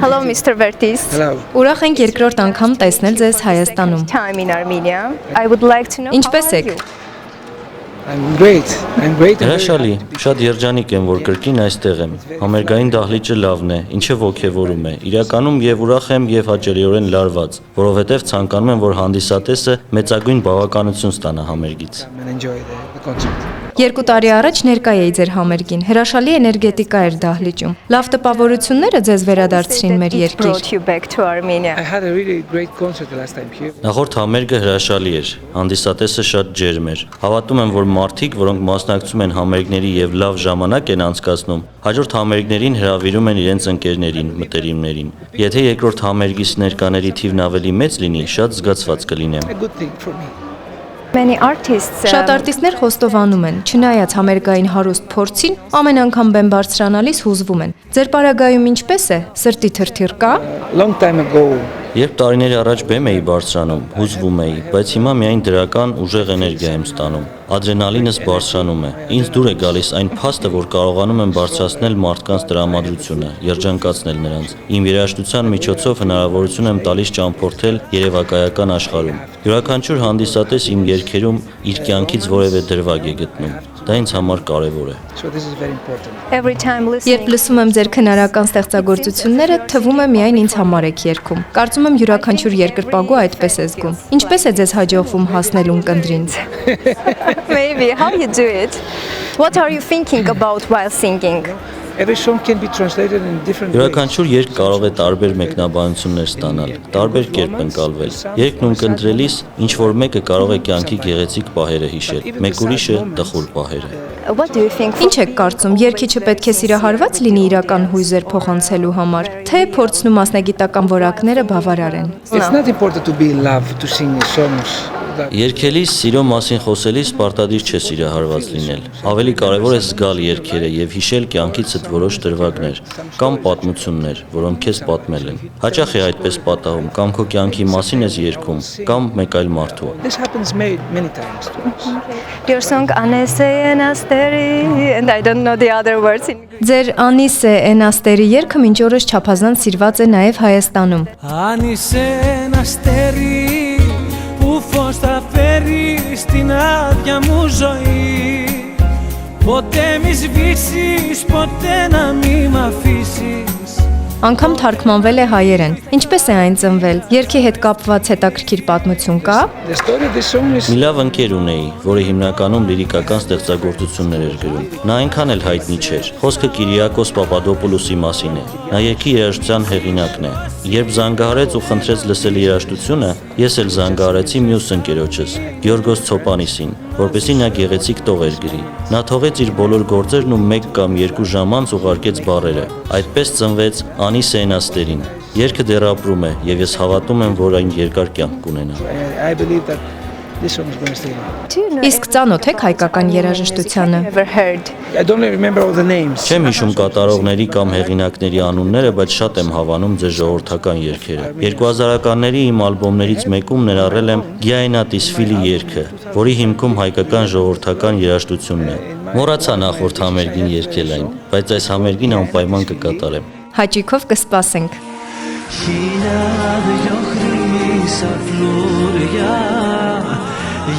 Hello, Mr. Vertis. Hello. Ուրախ ենք երկրորդ անգամ տեսնել ձեզ Հայաստանում։ Time in Armenia. I would like to know Ինչպես how are եք։ you? I'm great. I'm great. and very Հրաշալի, happy. շատ երջանիկ եմ, որ կրկին այստեղ եմ։ Համերգային դահլիճը լավն է, ինչը ոգևորում է։ Իրականում եւ ուրախ եմ եւ հաճելիորեն լարված, որովհետեւ ցանկանում եմ, որ հանդիսատեսը մեծագույն բավականություն ստանա համերգից։ And enjoy the concert. 2 տարի առաջ ներկա էի ձեր համերգին։ Հրաշալի էներգետիկա էր դահլիճում։ Լավ տպավորությունները ձեզ վերադարձրին մեր It երկիր։ brought you back to Armenia. I had a really great concert the last time here. Նախորդ համերգը հրաշալի էր։ Հանդիսատեսը շատ ջերմ էր։ Հավատում եմ, որ մարդիկ, որոնք մասնակցում են համերգների եւ լավ ժամանակ են անցկացնում, հաջորդ համերգներին հրավիրում են իրենց ընկերներին, մտերիմներին։ Եթե երկրորդ համերգից ներկաների թիվն ավելի մեծ լինի, շատ զգացված կլինեմ։ A good thing for me. Many artists Շատ արտիստներ խոստովանում են, չնայած համերգային հարուստ փորձին, ամեն անգամ բեմ բարձրանալիս հուզվում են։ Ձեր պարագայում ինչպես է։ Սրտի թրթիռ կա։ Long time ago, Երբ տարիներ առաջ բեմ էի բարձրանում, հուզվում էի, բայց հիմա միայն դրական ուժեղ էներգիա եմ ստանում։ Ադրենալինս բարձրանում է։ Ինձ դուր է գալիս այն փաստը, որ կարողանում եմ բարձրացնել մարդկանց տրամադրությունը, երջանկացնել նրանց։ Իմ երաժշտության միջոցով հնարավորություն եմ տալիս ճամփորդել երևակայական աշխարհում։ Յուրաքանչյուր հանդիսատես իմ երգերում իր կյանքից որևէ դրվագ է գտնում։ Դա ինձ համար կարևոր է։ so this is very important. every time Երբ listening. լսում եմ ձեր քնարական ստեղծագործությունները, թվում է միայն ինձ համար եք երգում։ Կարծում եմ յուրաքանչյուր երկրպագու այդպես է զգում։ Ինչպես է ձեզ հաջողվում հասնել ունկնդրին։ Maybe how you do it? What are you thinking about while singing? Every song can be translated in different ways. Յուրաքանչյուր երգ կարող է տարբեր մեկնաբանություններ ստանալ, տարբեր կերպ ընկալվել։ Երգն ունկնդրելիս ինչ որ մեկը կարող է կյանքի գեղեցիկ պահերը հիշել, մեկ ուրիշը տխուր պահերը։ What do you think? Ինչ եք կարծում, երգիչը պետք է սիրահարված լինի իրական հույզեր փոխանցելու համար, թե փորձն ու մասնագիտական որակները բավարար են։ It's not important to be in love to sing songs. Երգելիս սիրո մասին խոսելիս պարտադիր չէ սիրահարված լինել։ Ավելի կարևոր է զգալ երգերը եւ հիշել կյանքիցդ որոշ դրվագներ կամ պատմություններ, որոնք քեզ պատմել են։ Հաճախ է այդպես պատահում, կամ քո կյանքի մասին ես երգում, կամ մեկ այլ մարդու։ This happens many times to us. Your song Anese and Asteri, and I don't know the other words in Ձեր Անիսե Էնաստերի երգը մինչ օրս չափազանց սիրված է նաև Հայաստանում։ Αν είσαι ένα αστέρι που φως θα φέρει στην άδεια μου ζωή, ποτέ μη σβήσεις, ποτέ να μη μ' αφήσεις. Անգամ թարգմանվել է հայերեն։ Ինչպես է այն ծնվել։ Երգի հետ կապված հետաքրքիր պատմություն կա։ The story of this song is Մի լավ ընկեր ունեի, որը հիմնականում լիրիկական ստեղծագործություններ էր գրում։ Նա այնքան էլ հայտնի չէր։ Խոսքը Կիրիակոս Պապադոպոլոսի մասին է։ Նա երգի երաժշտության հեղինակն է։ Երբ զանգահարեց ու խնդրեց լսել երաժշտությունը, ես էլ զանգահարեցի մյուս ընկերոջս, Գյորգոս Ցոպանիսին, որպեսզի նա գեղեցիկ տողեր գրի։ Նա թողեց իր բոլոր գործերն ու 1 կամ 2 ժամ անց ուղարկեց բառերը։ Այդպես ծնվեց Անիսե Էնաստերին։ Երգը դեռ ապրում է եւ ես հավատում եմ, որ այն երկար կյանք կունենա։ I believe that this song is going to stay. Do you know Իսկ ծանոթ եք հայկական երաժշտությանը։ ever heard? I don't remember all the names. Չեմ հիշում կատարողների կամ հեղինակների անունները, բայց շատ եմ հավանում ձեր ժողովրդական երգերը։ 2000-ականների իմ ալբոմներից մեկում ներառել եմ Գիայնա Տիսֆիլի երգը, որի հիմքում հայկական ժողովրդական երաժշտությունն է։ Մոռացա նախորդ համերգին երգել այն, բայց այս համերգին անպայման կկատարեմ։ Հաճիկով կսպասենք։ Χιλιάδιο χρυσά φλουριά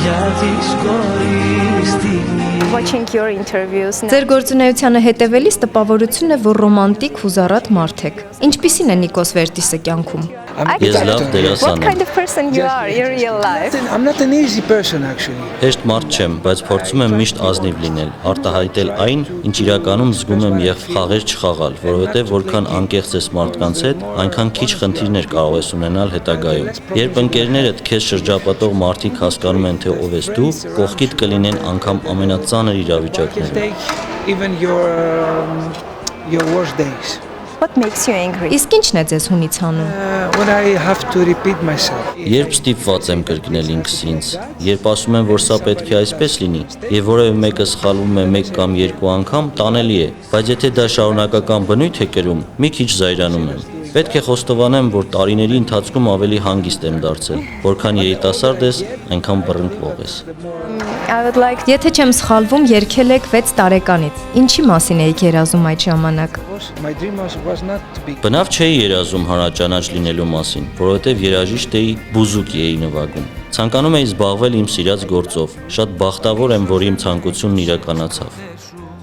για τη σκορή στιγμή. Watching your interviews now. Ձեր գործունեությանը հետևելիս տպավորությունն է, որ ռոմանտիկ հուզառատ մարդ եք։ Ինչպիսին է Նիկոս Վերտիսը կյանքում։ Ես լավ What դերասան kind եմ։ of person you are in real life? I'm not an easy person actually. Հեշտ մարդ չեմ, բայց փորձում եմ միշտ ազնիվ լինել, արտահայտել այն, ինչ իրականում զգում եմ եւ խաղեր չխաղալ, որովհետեւ որքան անկեղծ ես մարդկանց հետ, այնքան քիչ խնդիրներ կարող ես ունենալ հետագայում։ Երբ ընկերներդ քեզ շրջապատող մարդիկ հասկանում են, թե ով ես դու, կողքիդ կլինեն անգամ ամենածանր իրավիճակներում։ Take even your worst days. What makes you angry? Իսկ ինչն է ձեզ հունից հանում։ When I have to repeat myself. Երբ ստիպված եմ կրկնել ինքս ինձ, երբ ասում եմ, որ սա պետք է այսպես լինի, եւ որևէ մեկը սխալվում է 1 կամ 2 անգամ, տանելի է, բայց եթե դա շարունակական բնույթ է կրում, մի քիչ զայրանում եմ։ Պետք է խոստովանեմ, որ տարիների ընթացքում ավելի հանգիստ եմ դարձել, որքան երիտասարդ ես, այնքան բռնկվող ես։ I would like Եթե չեմ սխալվում, երգել եք 6 տարեկանից։ Ինչի մասին էիք երազում այդ ժամանակ։ My dream was not to be. Բնավ չէի երազում հանրաճանաչ լինելու մասին, որովհետև երաժիշտ էի, բուզուկի էի նվագում։ Ցանկանում էի զբաղվել իմ սիրած գործով։ Շատ բախտավոր եմ, որ իմ ցանկությունն իրականացավ։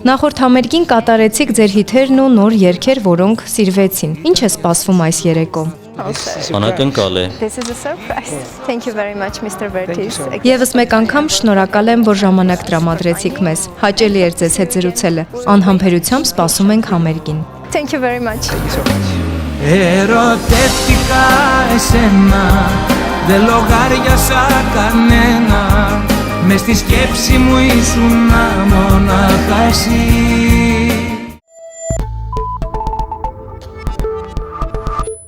Նախորդ համերգին կատարեցիք ձեր հիթերն ու նոր երգեր, որոնք սիրվեցին։ Ինչ է սպասվում այս երեկո։ Անակնկալ է։ This is a surprise. Thank you very much, Mr. Vertis. so much. Եվս մեկ անգամ շնորհակալ եմ, որ ժամանակ տրամադրեցիք մեզ։ Հաճելի էր ձեզ հետ զրուցելը։ Անհամբերությամբ սպասում ենք համերգին։ Thank you very much. Ερωτεύτηκα εσένα, δεν λογάριασα κανένα. Μες στη σκέψη μου ήσουν μονάχα εσύ.